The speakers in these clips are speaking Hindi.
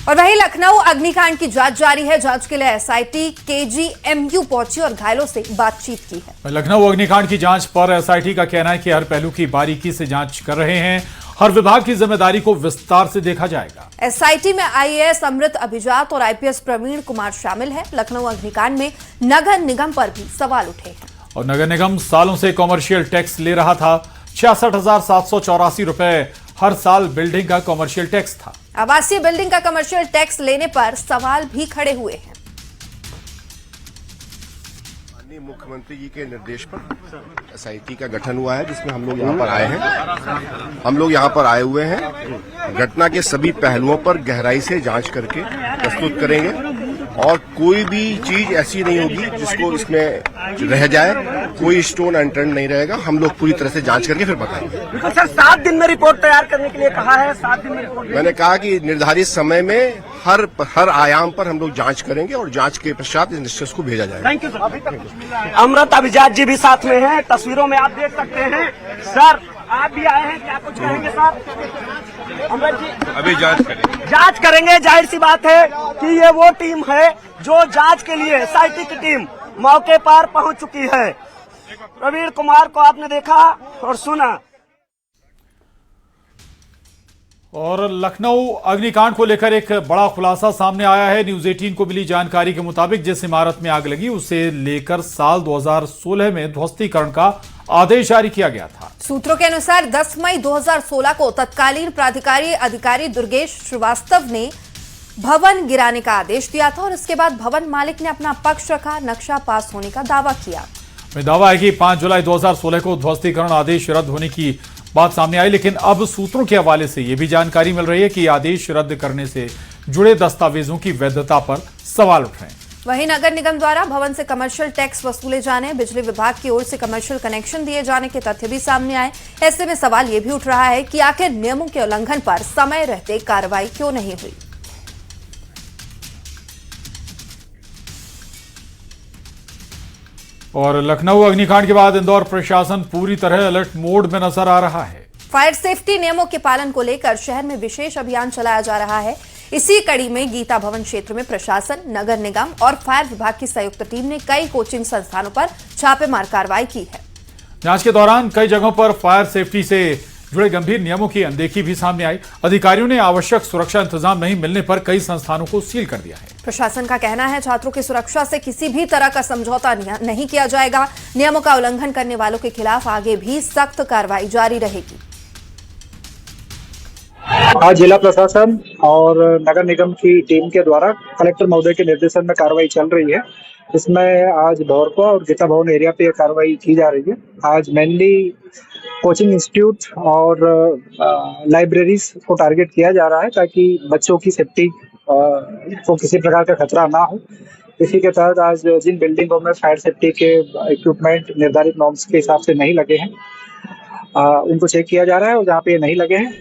और वहीं लखनऊ अग्निकांड की जांच जारी है। जांच के लिए एसआईटी केजीएमयू पहुंची और घायलों से बातचीत की है। लखनऊ अग्निकांड की जांच पर एसआईटी का कहना है कि हर पहलू की बारीकी से जांच कर रहे हैं। हर विभाग की जिम्मेदारी को विस्तार से देखा जाएगा। एसआईटी में आईएएस अमृत अभिजात और आईपीएस प्रवीण कुमार शामिल है। लखनऊ अग्निकांड में नगर निगम पर भी सवाल उठे हैं। और नगर निगम सालों से कॉमर्शियल टैक्स ले रहा था। 66,784 रुपए हर साल बिल्डिंग का कॉमर्शियल टैक्स था। आवासीय बिल्डिंग का कमर्शियल टैक्स लेने पर सवाल भी खड़े हुए हैं। माननीय मुख्यमंत्री जी के निर्देश पर एसआईटी का गठन हुआ है, जिसमें हम लोग यहाँ पर आए हैं। हम लोग यहाँ पर आए हुए हैं, घटना के सभी पहलुओं पर गहराई से जांच करके प्रस्तुत करेंगे और कोई भी चीज ऐसी नहीं होगी जिसको इसमें रह जाए। कोई स्टोन अनटर्न नहीं रहेगा। हम लोग पूरी तरह से जांच करके फिर बताएंगे। बिल्कुल सर, 7 दिन में रिपोर्ट तैयार करने के लिए कहा है। 7 दिन में रिपोर्ट। मैंने कहा कि निर्धारित समय में हर आयाम पर हम लोग जांच करेंगे और जांच के पश्चात इस निष्कर्ष को भेजा जाएगा। Thank you sir. अमृत अभिजात जी भी साथ में हैं, तस्वीरों में आप देख सकते हैं। सर आप भी आए हैं, क्या कुछ कहेंगे सर? अमृत जी अभी जांच करेंगे। जाहिर सी बात है कि ये वो टीम है जो जांच के लिए एसआईटी की टीम मौके पर पहुंच चुकी है। प्रवीण कुमार को आपने देखा और सुना। और लखनऊ अग्निकांड को लेकर एक बड़ा खुलासा सामने आया है। न्यूज 18 को मिली जानकारी के मुताबिक जिस इमारत में आग लगी उसे लेकर साल 2016 में ध्वस्तीकरण का आदेश जारी किया गया था। सूत्रों के अनुसार 10 मई 2016 को तत्कालीन प्राधिकारी अधिकारी दुर्गेश श्रीवास्तव ने भवन गिराने का आदेश दिया था और इसके बाद भवन मालिक ने अपना पक्ष रखा। नक्शा पास होने का दावा किया। दावा है कि 5 जुलाई 2016 को ध्वस्तीकरण आदेश रद्द होने की बात सामने आई, लेकिन अब सूत्रों के हवाले से यह भी जानकारी मिल रही है कि आदेश रद्द करने से जुड़े दस्तावेजों की वैधता पर सवाल उठ रहे हैं। वहीं नगर निगम द्वारा भवन से कमर्शियल टैक्स वसूले जाने, बिजली विभाग की ओर से कमर्शियल कनेक्शन दिए जाने के तथ्य भी सामने आए। ऐसे में सवाल यह भी उठ रहा है कि आखिर नियमों के उल्लंघन पर समय रहते कार्रवाई क्यों नहीं हुई। और लखनऊ अग्निकांड के बाद इंदौर प्रशासन पूरी तरह अलर्ट मोड में नजर आ रहा है। फायर सेफ्टी नियमों के पालन को लेकर शहर में विशेष अभियान चलाया जा रहा है। इसी कड़ी में गीता भवन क्षेत्र में प्रशासन, नगर निगम और फायर विभाग की संयुक्त टीम ने कई कोचिंग संस्थानों पर छापेमार कार्रवाई की है। जांच के दौरान कई जगहों पर फायर सेफ्टी से जुड़े गंभीर नियमों की अनदेखी भी सामने आई। अधिकारियों ने आवश्यक सुरक्षा इंतजाम नहीं मिलने पर कई संस्थानों को सील कर दिया है। प्रशासन का कहना है छात्रों की सुरक्षा से किसी भी तरह का समझौता नहीं किया जाएगा। नियमों का उल्लंघन करने वालों के खिलाफ आगे भी सख्त कार्रवाई जारी रहेगी। आज जिला प्रशासन और नगर निगम की टीम के द्वारा कलेक्टर महोदय के निर्देशन में कार्रवाई चल रही है। इसमें आज भौरपा और गीता भवन एरिया पे कार्रवाई की जा रही है। आज मेनली कोचिंग इंस्टीट्यूट और लाइब्रेरीज को टारगेट किया जा रहा है ताकि बच्चों की सेफ्टी को किसी प्रकार का खतरा ना हो। इसी के तहत आज जिन बिल्डिंगों में फायर सेफ्टी के इक्विपमेंट निर्धारित नॉर्म्स के हिसाब से नहीं लगे हैं उनको चेक किया जा रहा है और जहाँ पे नहीं लगे हैं।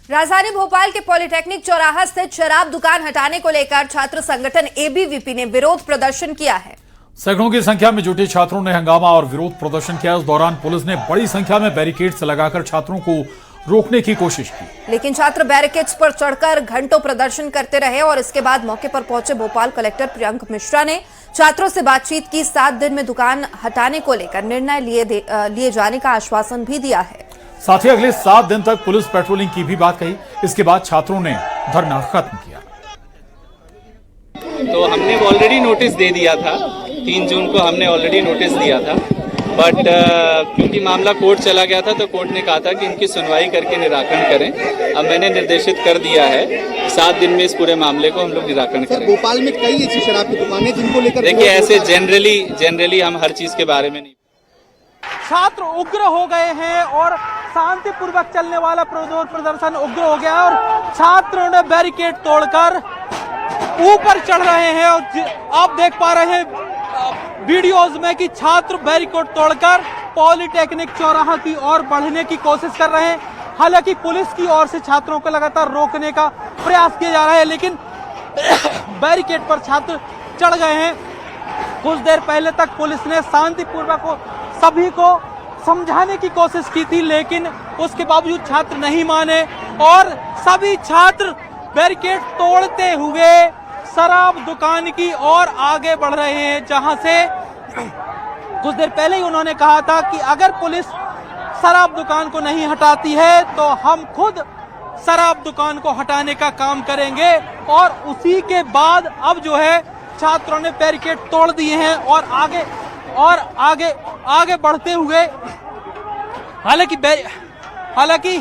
राजधानी भोपाल के पॉलिटेक्निक चौराहा स्थित शराब दुकान हटाने को लेकर छात्र संगठन एबीवीपी ने विरोध प्रदर्शन किया है। सैकड़ों की संख्या में जुटे छात्रों ने हंगामा और विरोध प्रदर्शन किया। इस दौरान पुलिस ने बड़ी संख्या में बैरिकेड्स लगाकर छात्रों को रोकने की कोशिश की, लेकिन छात्र बैरिकेड्स पर चढ़कर घंटों प्रदर्शन करते रहे और इसके बाद मौके पर पहुंचे भोपाल कलेक्टर प्रियंक मिश्रा ने छात्रों से बातचीत की। 7 दिन में दुकान हटाने को लेकर निर्णय लिए जाने का आश्वासन भी दिया है। साथ ही अगले 7 दिन तक पुलिस पेट्रोलिंग की भी बात कही। इसके बाद छात्रों ने धरना खत्म किया। तो हमने ऑलरेडी नोटिस दे दिया था, 3 जून को हमने ऑलरेडी नोटिस दिया था, बट क्योंकि मामला कोर्ट चला गया था तो कोर्ट ने कहा था कि इनकी सुनवाई करके निराकरण करें। अब मैंने निर्देशित कर दिया है 7 दिन में इस पूरे मामले को हम लोग निराकरण करें। भोपाल में कई ऐसी शराब की दुकानें जिनको लेकर देखिए ऐसे जनरली हम हर चीज के बारे में नहीं। छात्र उग्र हो गए हैं और शांतिपूर्वक चलने वाला विरोध प्रदर्शन उग्र हो गया और छात्रों ने बैरिकेड तोड़कर ऊपर चढ़ रहे हैं। और आप देख पा रहे हैं वीडियोज में कि छात्र बैरिकेड तोड़कर पॉलिटेक्निक चौराहा की ओर बढ़ने की कोशिश कर रहे हैं। हालांकि पुलिस की ओर से छात्रों को लगातार रोकने का प्रयास किया जा रहा है, लेकिन बैरिकेड पर छात्र चढ़ गए हैं। कुछ देर पहले तक पुलिस ने शांतिपूर्वक सभी को समझाने की कोशिश की थी, लेकिन उसके बावजूद छात्र नहीं माने और सभी छात्र बैरिकेड तोड़ते हुए शराब दुकान की ओर आगे बढ़ रहे हैं, जहां से कुछ देर पहले ही उन्होंने कहा था कि अगर पुलिस शराब दुकान को नहीं हटाती है तो हम खुद शराब दुकान को हटाने का काम करेंगे। और उसी के बाद अब जो है छात्रों ने बैरिकेड तोड़ दिए हैं और आगे बढ़ते हुए, हालांकि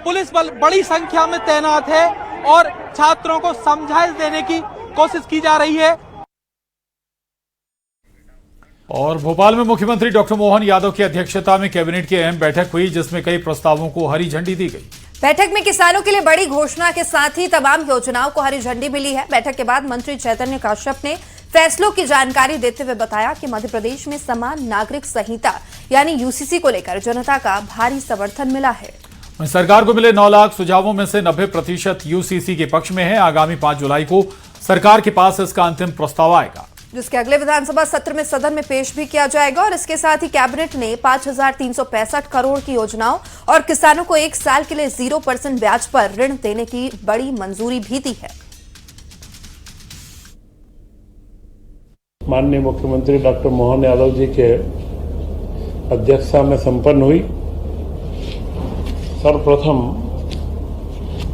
पुलिस बल बड़ी संख्या में तैनात है और छात्रों को समझाइश देने की कोशिश की जा रही है। और भोपाल में मुख्यमंत्री डॉक्टर मोहन यादव की अध्यक्षता में कैबिनेट की अहम बैठक हुई, जिसमें कई प्रस्तावों को हरी झंडी दी गई। बैठक में किसानों के लिए बड़ी घोषणा के साथ ही तमाम योजनाओं को हरी झंडी मिली है। बैठक के बाद मंत्री चैतन्य काश्यप ने फैसलों की जानकारी देते हुए बताया कि मध्य प्रदेश में समान नागरिक संहिता यानी यूसीसी को लेकर जनता का भारी समर्थन मिला है। सरकार को मिले 9 लाख सुझावों में से 90% यूसीसी के पक्ष में है। आगामी 5 जुलाई को सरकार के पास इसका अंतिम प्रस्ताव आएगा, जिसके अगले विधानसभा सत्र में सदन में पेश भी किया जाएगा। और इसके साथ ही कैबिनेट ने 5,365 करोड़ की योजनाओं और किसानों को 1 साल के लिए 0% ब्याज पर ऋण देने की बड़ी मंजूरी भी दी है। माननीय मुख्यमंत्री डॉक्टर मोहन यादव जी के अध्यक्षता में संपन्न हुई। सर्वप्रथम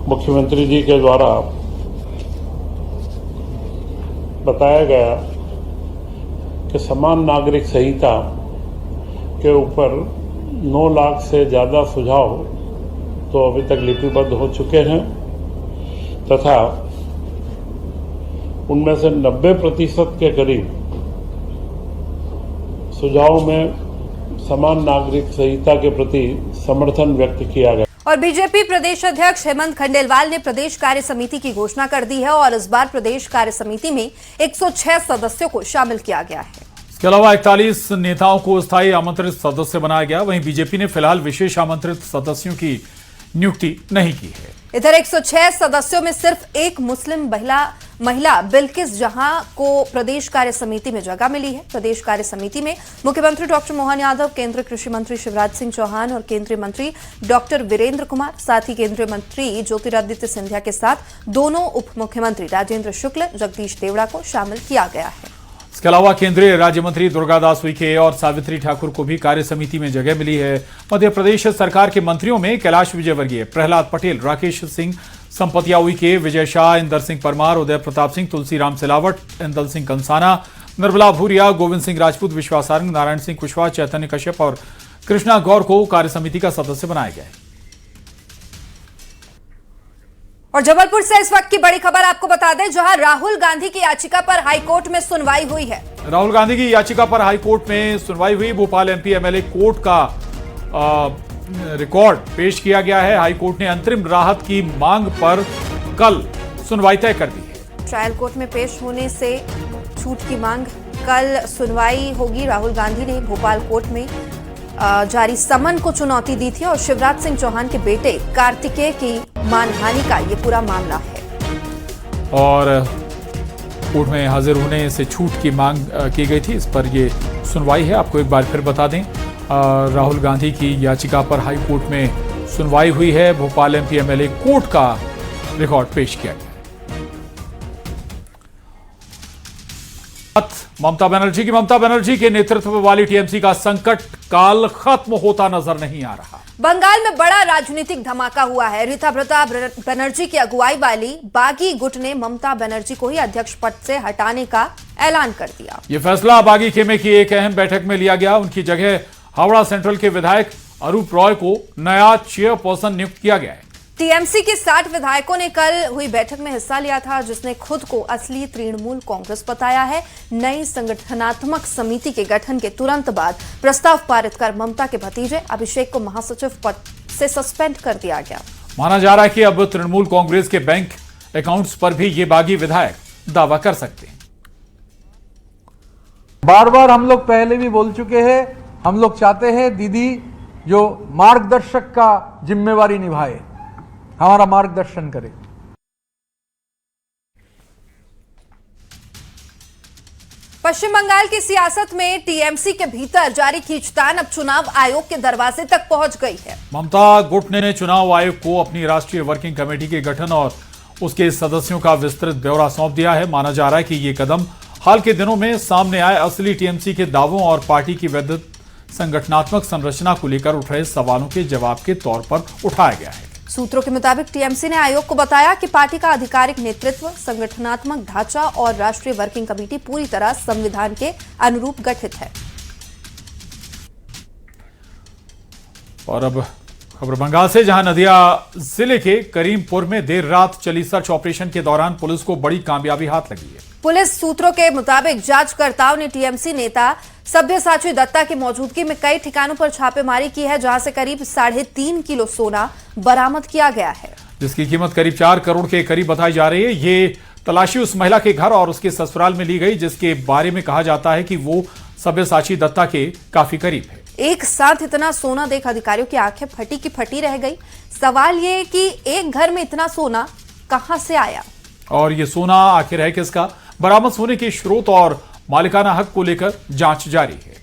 मुख्यमंत्री जी के द्वारा बताया गया कि समान नागरिक संहिता के ऊपर 9 लाख से ज़्यादा सुझाव तो अभी तक लिपिबद्ध हो चुके हैं तथा उनमें से 90% के करीब सुझाव में समान नागरिक संहिता के प्रति समर्थन व्यक्त किया गया। और बीजेपी प्रदेश अध्यक्ष हेमंत खंडेलवाल ने प्रदेश कार्य समिति की घोषणा कर दी है और इस बार प्रदेश कार्य समिति में 106 सदस्यों को शामिल किया गया है। इसके अलावा 41 नेताओं को स्थायी आमंत्रित सदस्य बनाया गया। वहीं बीजेपी ने फिलहाल विशेष आमंत्रित सदस्यों की नियुक्ति नहीं की है। इधर 106 सदस्यों में सिर्फ एक मुस्लिम महिला बिल्किस जहां को प्रदेश कार्य समिति में जगह मिली है। प्रदेश कार्य समिति में मुख्यमंत्री डॉक्टर मोहन यादव, केंद्रीय कृषि मंत्री शिवराज सिंह चौहान और केंद्रीय मंत्री डॉक्टर वीरेंद्र कुमार, साथ ही केंद्रीय मंत्री ज्योतिरादित्य सिंधिया के साथ दोनों उप मुख्यमंत्री राजेंद्र शुक्ल, जगदीश देवड़ा को शामिल किया गया है। इसके अलावा केंद्रीय राज्य मंत्री दुर्गादास उइके और सावित्री ठाकुर को भी कार्य समिति में जगह मिली है। मध्य प्रदेश सरकार के मंत्रियों में कैलाश विजयवर्गीय, प्रहलाद पटेल, राकेश सिंह, संपतिया उइके, विजय शाह, इंदर सिंह परमार, उदय प्रताप सिंह, तुलसीराम सिलावट, इंदल सिंह कंसाना, निर्मला भूरिया, गोविंद सिंह राजपूत, विश्वास सारंग, नारायण सिंह कुशवाहा, चैतन्य कश्यप और कृष्णा गौर को कार्य समिति का सदस्य बनाया गया है। और जबलपुर से इस वक्त की बड़ी खबर आपको बता दें, जहां राहुल गांधी की याचिका पर हाईकोर्ट में सुनवाई हुई है। राहुल गांधी की याचिका पर हाईकोर्ट में सुनवाई हुई। भोपाल एमपी एमएलए कोर्ट का रिकॉर्ड पेश किया गया है। हाईकोर्ट ने अंतरिम राहत की मांग पर कल सुनवाई तय कर दी है। ट्रायल कोर्ट में पेश होने से छूट की मांग, कल सुनवाई होगी। राहुल गांधी ने भोपाल कोर्ट में जारी समन को चुनौती दी थी और शिवराज सिंह चौहान के बेटे कार्तिकेय की मानहानि का ये पूरा मामला है। और कोर्ट में हाजिर होने से छूट की मांग की गई थी। इस पर ये सुनवाई है। आपको एक बार फिर बता दें, राहुल गांधी की याचिका पर हाई कोर्ट में सुनवाई हुई है। भोपाल एमपी एमएलए कोर्ट का रिकॉर्ड पेश किया गया। ममता बनर्जी के नेतृत्व वाली टीएमसी का संकट काल खत्म होता नजर नहीं आ रहा। बंगाल में बड़ा राजनीतिक धमाका हुआ है। रीता बनर्जी की अगुवाई वाली बागी गुट ने ममता बनर्जी को ही अध्यक्ष पद से हटाने का ऐलान कर दिया। यह फैसला बागी खेमे की एक अहम बैठक में लिया गया। उनकी जगह हावड़ा सेंट्रल के विधायक अरूप रॉय को नया चेयरपर्सन नियुक्त किया गया है। टीएमसी के 60 विधायकों ने कल हुई बैठक में हिस्सा लिया था, जिसने खुद को असली तृणमूल कांग्रेस बताया है। नई संगठनात्मक समिति के गठन के तुरंत बाद प्रस्ताव पारित कर ममता के भतीजे अभिषेक को महासचिव पद से सस्पेंड कर दिया गया। माना जा रहा है कि अब तृणमूल कांग्रेस के बैंक अकाउंट्स पर भी ये बागी विधायक दावा कर सकते हैं। बार बार हम लोग पहले भी बोल चुके हैं, हम लोग चाहते हैं दीदी जो मार्गदर्शक का जिम्मेवारी निभाए, हमारा मार्गदर्शन करे। पश्चिम बंगाल की सियासत में टीएमसी के भीतर जारी खींचतान अब चुनाव आयोग के दरवाजे तक पहुंच गई है। ममता गुट ने चुनाव आयोग को अपनी राष्ट्रीय वर्किंग कमेटी के गठन और उसके सदस्यों का विस्तृत ब्यौरा सौंप दिया है। माना जा रहा है कि ये कदम हाल के दिनों में सामने आए असली टीएमसी के दावों और पार्टी की वैध संगठनात्मक संरचना को लेकर उठ रहे सवालों के जवाब के तौर पर उठाया गया है। सूत्रों के मुताबिक टीएमसी ने आयोग को बताया कि पार्टी का आधिकारिक नेतृत्व, संगठनात्मक ढांचा और राष्ट्रीय वर्किंग कमेटी पूरी तरह संविधान के अनुरूप गठित है। और अब खबर बंगाल से, जहां नदिया जिले के करीमपुर में देर रात चली सर्च ऑपरेशन के दौरान पुलिस को बड़ी कामयाबी हाथ लगी है। पुलिस सूत्रों के मुताबिक जांचकर्ताओं ने टीएमसी नेता सब्यसाची दत्ता की मौजूदगी में कई ठिकानों पर छापेमारी की है, जहां से करीब 3.5 किलो सोना बरामद किया गया है, जिसकी कीमत करीब 4 करोड़ के करीब बताई जा रही है। ये तलाशी उस महिला के घर और उसके ससुराल में ली गई, जिसके बारे में कहा जाता है कि वो सब्यसाची दत्ता के काफी करीब है। एक साथ इतना सोना देख अधिकारियों की आंखें फटी की फटी रह गई। सवाल ये कि एक घर में इतना सोना कहां से आया और ये सोना आखिर है किसका? बरामद सोने के स्रोत और मालिकाना हक को लेकर जांच जारी है।